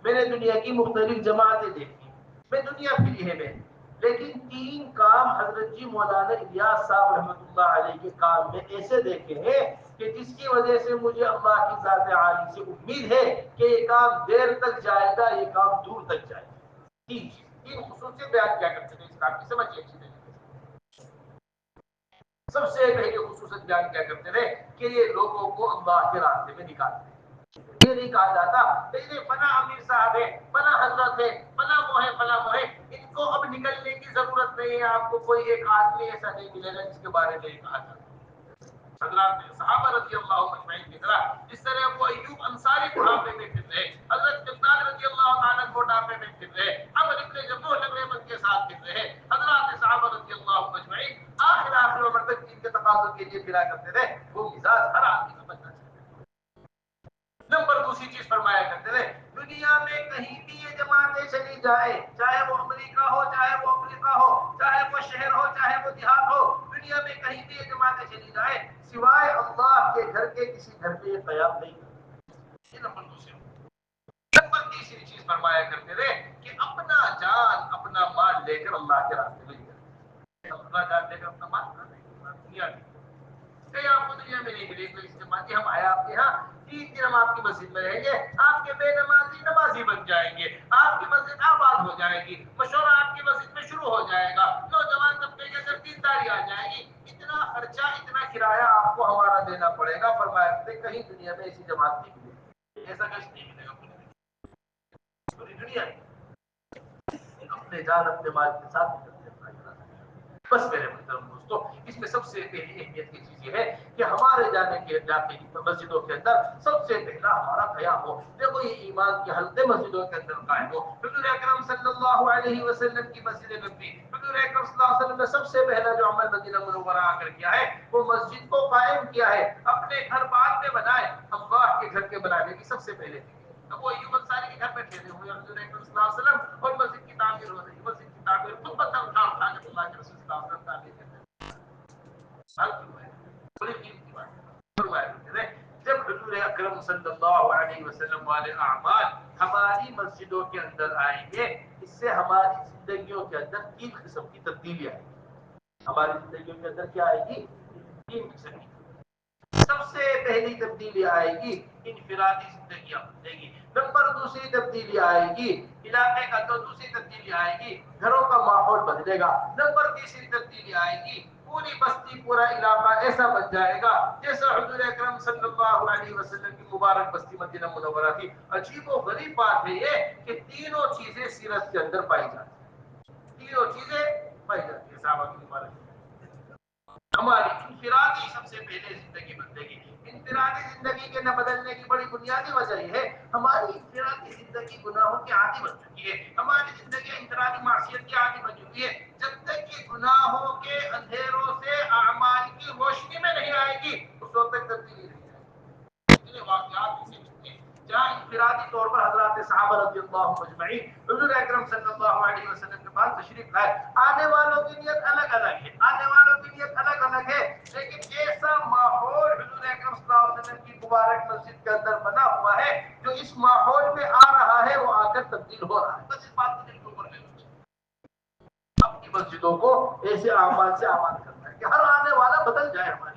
Speaker 1: میں نے دنیا کی مختلف جماعتیں دیکھی، میں دنیا پھری ہے میں، لیکن 3 کام حضرت جی مولانا الیاس صاحب رحمۃ اللہ علیہ کے کام میں ایسے دیکھے ہیں کہ جس کی وجہ سے مجھے اللہ کی ذات عالی سے امید ہے کہ یہ کام دیر تک جائے گا، یہ کام دور تک جائے گا. 3 خصوصیت بیان کیا کرتے ہیں اس کام کی، سمجھیے اچھی طریقے سے. سب سے پہلے خصوصیت بیان کیا کرتے تھے کہ یہ لوگوں کو اللہ کے راستے میں نکالتے ہیں. یہ نہیں کہا جاتا کہ یہ فلاں امیر صاحب ہے، فلاں حضرت ہے، فلاں وہ ہے، فلاں وہ ہے، ان کو اب نکلنے کی ضرورت نہیں ہے. آپ کو کوئی ایک آدمی ایسا نہیں ملے گا جس کے بارے میں یہ کہا جاتا. حضرات صحابہ رضی اللہ اجمعین کی طرح جس طرح ابو ایوب انصاری بڑھاپے میں پھر رہے، حضرت مقداد رضی اللہ عنہ بڑھاپے میں پھر رہے، عمرو ابن جموح لگڑے من کے ساتھ پھر رہے، حضرات صحابہ رضی اللہ اجمعین آخر عمر تک جن کے تقاضوں کے لیے پھرا کرتے تھے، وہ مزاج ہر آدمی کا بننا چاہیے. نمبر دوسری چیز فرمایا کرتے تھے دنیا میں کہیں بھی یہ جماعتیں چلی جائے، چاہے وہ امریکہ ہو، چاہے وہ افریقہ ہو، چاہے وہ شہر ہو، چاہے وہ دیہات ہو، دنیا میں کہیں بھی یہ جماعتیں چلی جائے، سوائے اللہ کے گھر کے کسی گھر پہ یہ قیام نہیں کرتی. یہ نمبر دوسری. نمبر تیسری چیز فرمایا کرتے تھے کہ اپنا جان اپنا مال لے کر اللہ کے راستے میں نکلے. اپنا جان لے کر اپنا مال دنیا میں کہیں آپ کو دنیا میں نہیں ملے کوئی استعمال کہ ہم آئے آپ کے یہاں 3 دن ہم آپ کی مسجد میں رہیں گے، آپ کے بے نمازی نمازی بن جائیں گے، آپ کی مسجد آباد ہو جائے گی، مشورہ آپ کی مسجد میں شروع ہو جائے گا، نوجوان طبقے کے اندر دینداری آ جائے گی. اتنا خرچہ اتنا کرایہ آپ کو ہمارا دینا پڑے گا. فرمایا کہیں دنیا میں ایسی جماعت نہیں ملے، ایسا کچھ نہیں ملے گا پوری دنیا میں. اپنے جان اپنے مال کے ساتھ بس میرے محترم دوستو، اس میں سب سے پہلی اہمیت کی چیز یہ ہے کہ ہمارے جانے کی مسجدوں کے اندر سب سے پہلا ہمارا قیام ہو. دیکھو یہ ایمان کے حلقے مسجدوں کے اندر قائم ہو. حضور اکرم صلی اللہ علیہ وسلم کی مسجد نبوی، حضور اکرم صلی اللہ علیہ وسلم نے سب سے پہلا جو عمل مدینہ منورہ آ کر کیا ہے وہ مسجد کو قائم کیا ہے. اپنے گھر بعد میں بنائے، اللہ کے گھر کے بنانے کی سب سے پہلے تھی. اب وہ ایوب انصاری کے گھر میں ٹھہرے ہوئے حضور اکرم صلی اللہ علیہ وسلم اور مسجد کی تعمیر ہو رہی ہے. مسجد کی تعمیر خود پتہ اٹھا کے اللہ کے رسول صلی اللہ علیہ وسلم تعمیر کرتے ہیں. جب حضور اکرم صلی اللہ علیہ وسلم والے اعمال ہماری مسجدوں کے اندر آئیں گے، اس سے ہماری زندگیوں کے اندر 3 قسم کی تبدیلی آئے گی. ہماری زندگیوں کے اندر کیا آئے گی؟ 3 قسم کی. سب سے پہلی تبدیلی آئے گی انفرادی زندگیاں بدلے گی. نمبر دوسری تبدیلی آئے گی، علاقے کا تو دوسری تبدیلی آئے گی، گھروں کا ماحول بدلے گا۔ نمبر تیسری تبدیلی آئے گی، پوری بستی پورا علاقہ ایسا بن جائے گا جیسا حضور اکرم صلی اللہ علیہ وسلم کی مبارک بستی مدینہ منورہ تھی۔ عجیب و غریب بات ہے یہ کہ تینوں چیزیں سیرت کے اندر پائی جاتی ہیں، تینوں چیزیں پائی جاتی ہیں صحابہ کی مبارک۔ ہماری انفرادی سب سے پہلے زندگی بدلے گی۔ انفرادی زندگی کے نہ بدلنے کی بڑی بنیادی وجہ یہ ہے ہماری انفرادی زندگی گناہوں کی عادی بن چکی ہے، ہماری زندگی انفرادی معصیت کی عادی بن چکی ہے۔ جب تک کہ گناہوں کے اندھیروں سے اعمال کی روشنی میں نہیں آئے گی اس وقت تک تبدیلی نہیں آئے گی۔ واقعات ایسے ہوتے ہیں جہاں انفرادی طور پر حضرات صحابہ رضی اللہ مجمعین حضور اکرم صلی اللہ علیہ وسلم کے پاس تشریف لائے، آنے والوں کی نیت الگ الگ ہے، آنے والوں کی نیت الگ الگ ہے، لیکن ایسا ماحول حضور اکرم صلی اللہ علیہ وسلم کی مبارک مسجد کے اندر بنا ہوا ہے جو اس ماحول میں آ رہا ہے وہ آ کر تبدیل ہو رہا ہے۔ بس اس بات کو دل کے اوپر لے لو، اپنی مسجدوں کو ایسے اعمال سے آباد کرنا ہے کہ ہر آنے والا بدل جائے ہماری۔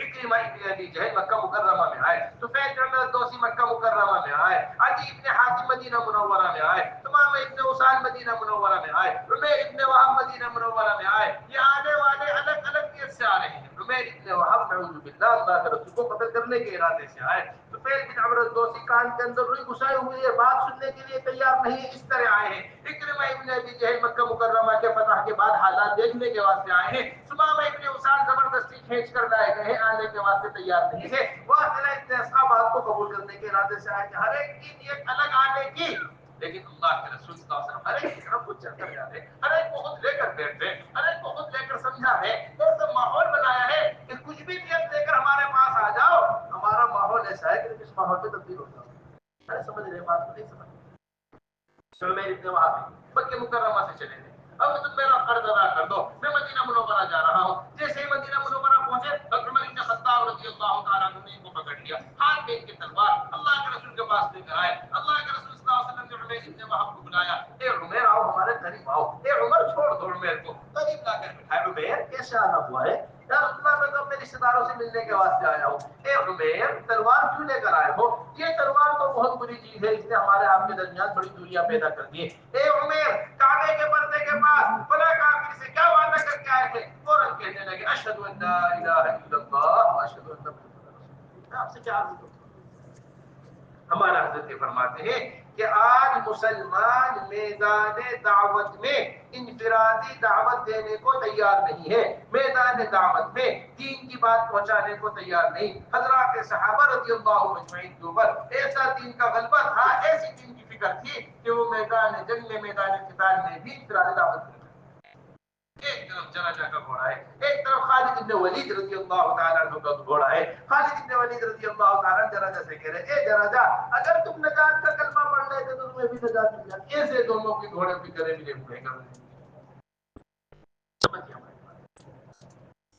Speaker 1: اکرمہ ابن ابی جہل مکہ مکرمہ میں آئے، طفیل بن الدوسی مکہ مکرمہ میں آئے، عدی ابن حاتم مدینہ منورہ میں آئے، تمام ابن عثمان مدینہ منورہ میں آئے، عمیر ابن وہب مدینہ منورہ میں آئے۔ یہ آنے والے الگ الگ نیت سے آ رہے ہیں۔ عمیر ابن وہب نعوذ باللہ اللہ کے رسول کو قتل کرنے کے ارادے سے آئے، طفیل بن عمرو الدوسی کان کے اندر روئی گھسائے ہوئے یہ بات سننے کے لیے تیار نہیں، اس طرح آئے ہیں۔ اکرمہ ابن ابی جہل مکہ مکرمہ کے فتح کے بعد حالات دیکھنے کے واسطے آئے ہیں۔ ثمامہ ابن عثمان زبردستی کھینچ کر لائے گئے ہیں، آنے کے واسطے تیار نہیں تھے۔ واصلہ ابن اسحاق بات کو قبول کرنے کے ارادے سے آئے کہ ہر ایک کی نیت الگ آنے کی، لیکن اللہ کے رسول صلی اللہ علیہ وسلم ہر ایک کی طرف خود چل کر جاتے، ہر ایک کو خود لے کر بیٹھتے، ہر ایک کو خود لے کر سمجھا ہے، ایسا ماحول بنایا ہے کہ کچھ بھی نیت لے کر ہمارے پاس آ جاؤ، ہمارا ماحول ایسا ہے کہ اس ماحول میں تبدیل ہو جاؤ۔ ارے سمجھ رہے بات کو نہیں سمجھ؟ عمیر ابن وہب مکہ مکرمہ سے چلے گئے، اب تم میرا قرض ادا کر دو، میں مدینہ منورہ جا رہا ہوں۔ جیسے ہی مدینہ منورہ پہنچے عمر بن خطاب رضی اللہ تعالیٰ عنہ نے ان کو پکڑ لیا، ہاتھ میں ان کی تلوار اللہ کے رسول کے پاس لے کر آئے۔ اللہ کے رسول صلی اللہ علیہ وسلم نے عمیر ابن وہب کو بلایا، اے عمیر آؤ ہمارے قریب آؤ، اے عمر چھوڑ دو عمیر کو، قریب لا کر بٹھائے۔ عمیر کیسے آنا ہوا ہے؟ یا رسول اللہ میں تو اپنے رشتے داروں سے ملنے کے واسطے آیا ہوں۔ اے عمیر تلوار کیوں لے کر آئے ہو؟ یہ تلوار تو بہت بری چیز ہے، اس نے ہمارے آپ کے درمیان بڑی دوریاں پیدا کر دی ہے۔ اے عمیر کعبے کے پردے کے پاس فلاں کافر سے کیا وعدہ کر کے آئے تھے؟ فوراً کہنے لگے اشہد ان لا الہ الا اللہ واشہد ان محمد رسول اللہ۔ میں آپ سے کیا عرض کروں؟ ہمارا حضرت فرماتے ہیں کہ آج مسلمان میدان دعوت میں انفرادی دعوت دینے کو تیار نہیں ہے، میدان دعوت میں دین کی بات پہنچانے کو تیار نہیں۔ حضرات صحابہ رضی اللہ مجمعین کے اوپر ایسا دین کا غلبہ تھا، ایسی دین کی فکر تھی کہ وہ میدان جنگ میں میدان قتال میں بھی انفرادی دعوت دیتے۔ ایک طرف جنازہ کا گھوڑا ہے، ایک طرف خالد بن ولید رضی اللہ تعالیٰ عنہ کا گھوڑا ہے۔ خالد بن ولید رضی اللہ تعالیٰ جنازہ سے کہہ رہے اے جنازہ اگر تم نجات کا کلمہ پڑھ لیتے تو تمہیں بھی نجات مل جاتی۔ ایسے دونوں کے گھوڑے بھی گلے ملے ہوئے ہیں۔ سمجھیے ہماری بات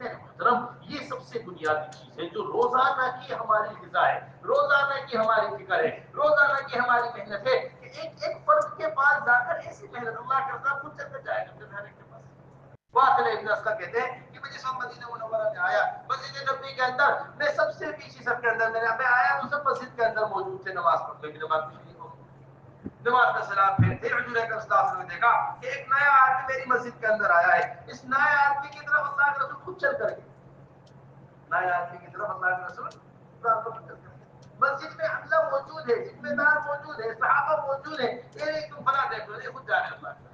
Speaker 1: محترم، یہ سب سے بنیادی چیز ہے جو روزانہ کی ہماری غذا ہے، روزانہ کی ہماری فکر ہے، روزانہ کی ہماری محنت ہے کہ ایک ایک فرد کے پاس جا کر ایسی محنت اللہ کرتا خود چل کر جائے گا ہر ایک کے پاس۔ واصل ابن اسقر کہتے ہیں کہ میں جس وقت مدینہ منورہ میں آیا، مسجد نبوی کے اندر میں سب سے پیچھے صف کے اندر میں آیا تو سب مسجد کے اندر موجود تھے، نماز پڑھتے ہوئے، نماز میں شریک ہو گئے، نماز کا سلام پھیرتے حضور اکرم صلی اللہ علیہ وسلم نے دیکھا کہ ایک نیا آدمی میری مسجد کے اندر آیا ہے، اس نئے آدمی کی طرف اللہ کے رسول خود چل کر گئے، نئے آدمی کی طرف اللہ کے رسول خود چل کر گئے۔ مسجد میں حملہ موجود ہے، ذمہ دار موجود ہے، صحابہ موجود ہیں، یہ تم فلاں دیکھ لو، یہ خود جا رہے ہیں اللہ کے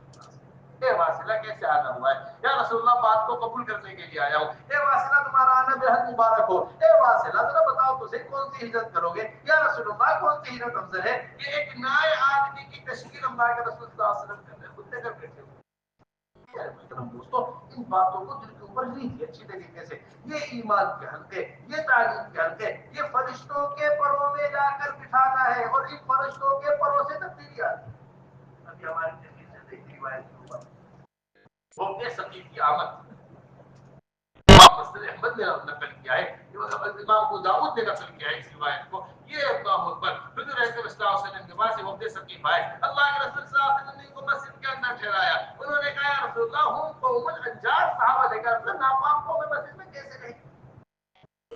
Speaker 1: اے واصلہ کیسے آنا ہوا ہے؟ یا رسول اللہ بات کو قبول کرنے کے لیے آیا ہوں۔ اے واصلہ تمہارا آنا بے حد مبارک ہو۔ اے واصلہ ذرا بتاؤ تو صحیح کون سی ہجرت کرو گے؟ یا رسول اللہ کون سی ہجرت افضل ہے؟ یہ ایک نئے آدمی کی تشکیل اللہ کے رسول صلی اللہ علیہ وسلم کر رہے ہیں، خود لے کر بیٹھے ہوئے۔ محترم دوستو ان باتوں کو دل کے اوپر لیجیے اچھی طریقے سے۔ یہ ایمان کے حلقے، یہ تعلیم کے حلقے، یہ فرشتوں کے پروں میں جا کر بٹھانا ہے اور ان فرشتوں کے پروں سے تبدیلی آتی ہے۔ ابھی ہماری تحریر سے دیکھ روایت کے اوپر وہ اپنے سقیف کی آمد امام مسند احمد نے نقل کیا ہے، امام ابو داؤد نے نقل کیا ہے اس روایت کو۔ یہ اللہ اکبر حضور اکرم صلی اللہ علیہ وسلم کے پاس وفد ثقیف آئے، اللہ کے رسول صلی اللہ علیہ وسلم نے ان کو مسجد کے اندر ٹھہرایا، انہوں نے کہا یا رسول اللہ ہم قوم الانجار، صحابہ نے کہا ناپاک قوم مسجد میں کیسے رہیں؟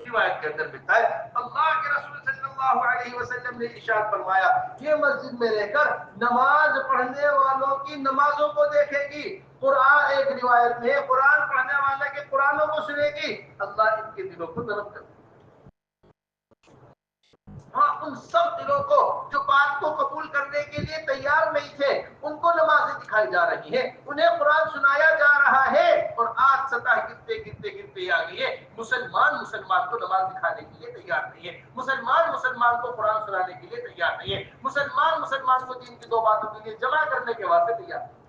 Speaker 1: روایت کے اندر ملتا ہے اللہ کے رسول صلی اللہ اللہ علیہ وسلم نے ارشاد فرمایا یہ مسجد میں رہ کر نماز پڑھنے والوں کی نمازوں کو دیکھے گی، قرآن ایک روایت میں قرآن پڑھنے والا کے قرآنوں کو سنے گی، اللہ ان کے دلوں کو نرم کر دے۔ ہاں ان سب دلوں کو جو بات کو قبول کرنے کے لیے تیار نہیں تھے ان کو نمازیں دکھائی جا رہی ہیں، انہیں قرآن سنایا جا رہا ہے، اور آج سطح گرتے گرتے گرتے آ گئی ہے مسلمان کو نماز دکھانے کے لیے تیار نہیں ہے، مسلمان کو قرآن سنانے کے لیے تیار نہیں ہے، مسلمان کو دین کی دو باتوں کے لیے جمع کرنے کے واسطے تیار نہیں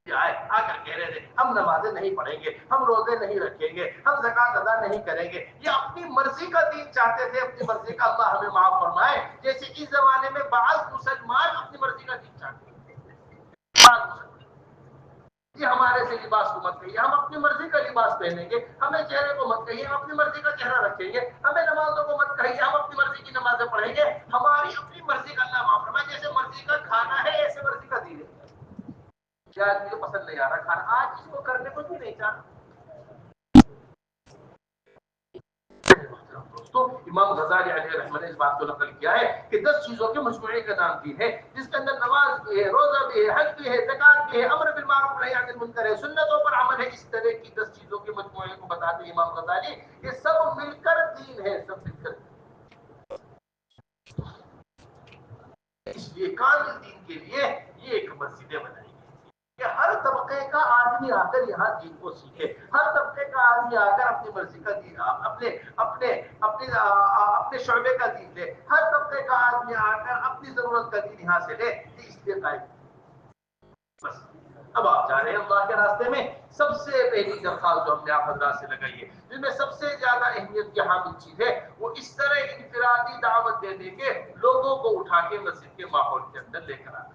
Speaker 1: آ کر کہہ رہے تھے ہم نمازیں نہیں پڑھیں گے، ہم روزے نہیں رکھیں گے، ہم زکات ادا نہیں کریں گے، یہ اپنی مرضی کا دین چاہتے تھے، اپنی مرضی کا، اللہ ہمیں معاف فرمائے، جیسے اس زمانے میں بعض مسلمان اپنی مرضی کا دین چاہتے ہیں، یہ ہمارے سے لباس کو مت کہیے، ہم اپنی مرضی کا لباس پہنیں گے، ہمیں چہرے کو مت کہیے، ہم اپنی مرضی کا چہرہ رکھیں گے، ہمیں نمازوں کو مت کہیے، ہم اپنی مرضی کی نمازیں پڑھیں گے، ہماری اپنی مرضی کا اللہ معاف فرمائے، جیسے مرضی کا کھانا ہے ایسے مرضی کا دین ہے، آج مجھے پسند نہیں آ رہا کھانا، آج اس کو کرنے کو بھی نہیں چاہتا۔ دوستو امام غزالی علیہ رحمہ نے اس بات کو نقل کیا ہے کہ 10 چیزوں کے مجموعے کا نام دین ہے، جس کے اندر نماز بھی ہے، روزہ بھی ہے، حج بھی ہے، زکات بھی ہے، امر بالمعروف نہی عن المنکر ہے، سنتوں پر عمل ہے، اس طرح کی 10 چیزوں کے مجموعے کو بتاتے ہیں امام غزالی، یہ سب مل کر دین ہے، سب مل کر، اس لیے کامل دین کے لیے یہ ایک مسجدیں بنائی کہ ہر طبقے کا آدمی آ کر یہاں دین کو سیکھے، ہر طبقے کا آدمی آ کر اپنی مرضی کا دین، اپنے شعبے کا دین لے، ہر طبقے کا آدمی آ کر اپنی ضرورت کا دین یہاں سے لے، اس لیے قائم بس۔ اب آپ جا رہے ہیں اللہ کے راستے میں، سب سے پہلی درخواست جو ہم نے آپ حضرات سے لگائی ہے، جن میں سب سے زیادہ اہمیت کی حامل چیز ہے، وہ اس طرح انفرادی دعوت دے دے کے لوگوں کو اٹھا کے مسجد کے ماحول کے اندر لے کر آنا۔